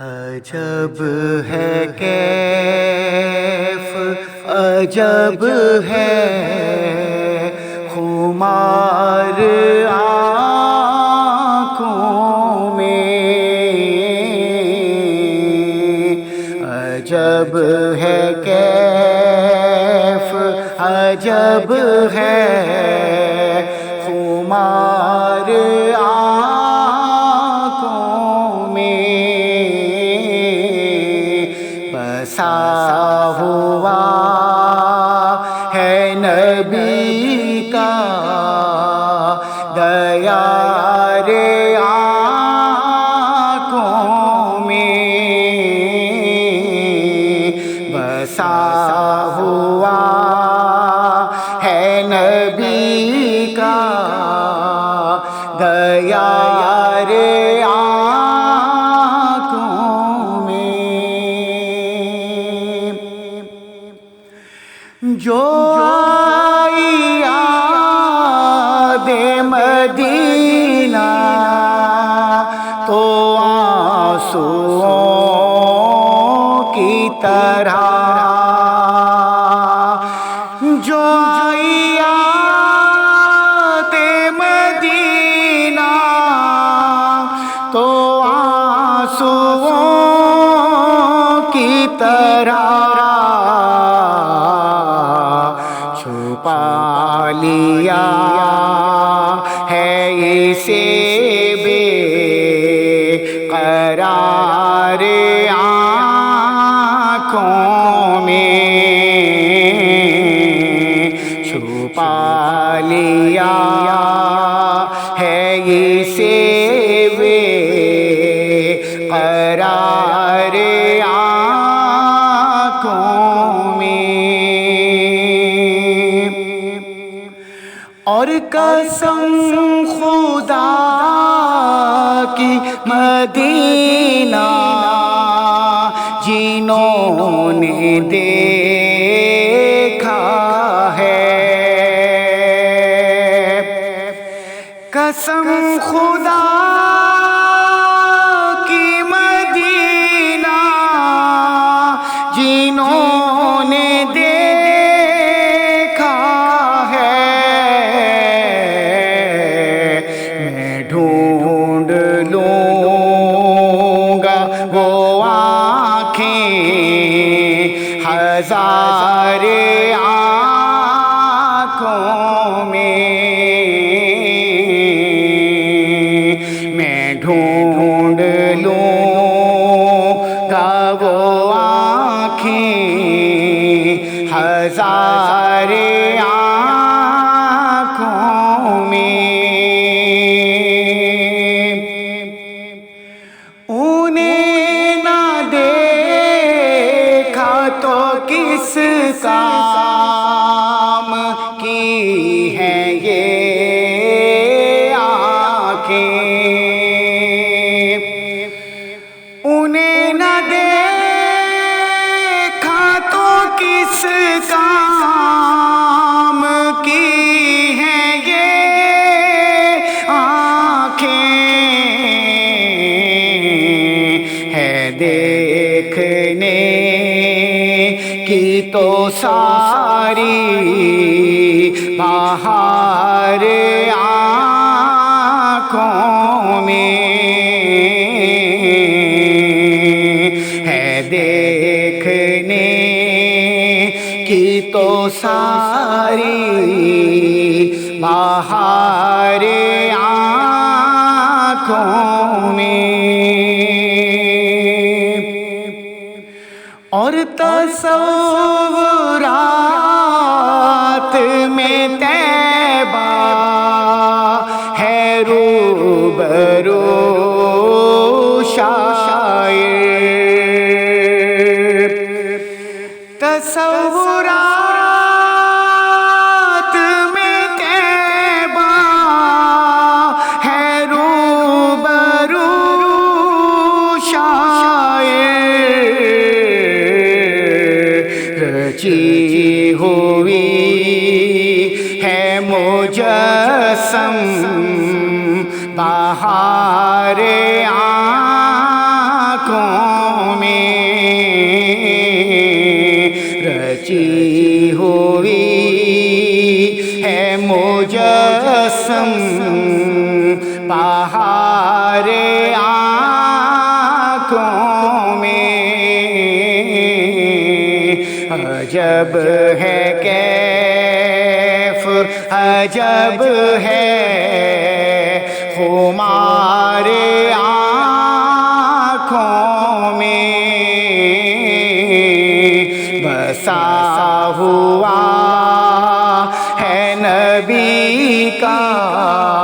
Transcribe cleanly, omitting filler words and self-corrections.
عجب ہے کیف، عجب ہے خمار آنکھوں میں، عجب ہے کیف، عجب ہے خمار آنکھوں میں، بسا ہوا ہے نبی کا دیار آنکھوں میں، بسا ہوا ہے نبی کا دیار آنکھوں میں، جو آئی یاد مدینہ تو آنسوؤں کی طرح، جو آئی یاد مدینہ تو آنسوؤں کی طرح، چھپا لیا ہے اسے بے قرار آنکھوں میں، چھپا لیا ہے اسے بے قرار آنکھوں میں، اور قسم خدا کی مدینہ جنہوں نے دیکھا ہے، قسم خدا کی مدینہ جنہوں نے دیکھا ہے، میں ڈھونڈ لوں گا وہ آنکھیں ہزار آنکھوں میں، میں ڈھونڈ لوں گا وہ آنکھیں ہزار آنکھوں میں، انہیں نہ دیکھا تو کس کام کی ہیں یہ آنکھیں، انہیں نہ دیکھا تو کس کام کی ہیں یہ آنکھیں، ہے دیکھنے کی تو ساری بہار آنکھوں میں، ہے دیکھنے کی تو ساری بہار آنکھوں میں، اور تصورات میں طیبہ ہے روبرو شاعر، تصورات میں طیبہ ہے روبرو شاعر، رچی ہوئی ہے مجسم بہار آنکھوں آنکھوں میں عجب ہے کیف عجب ہے ہمارے آنکھوں میں بسا ہوا ہے نبی کا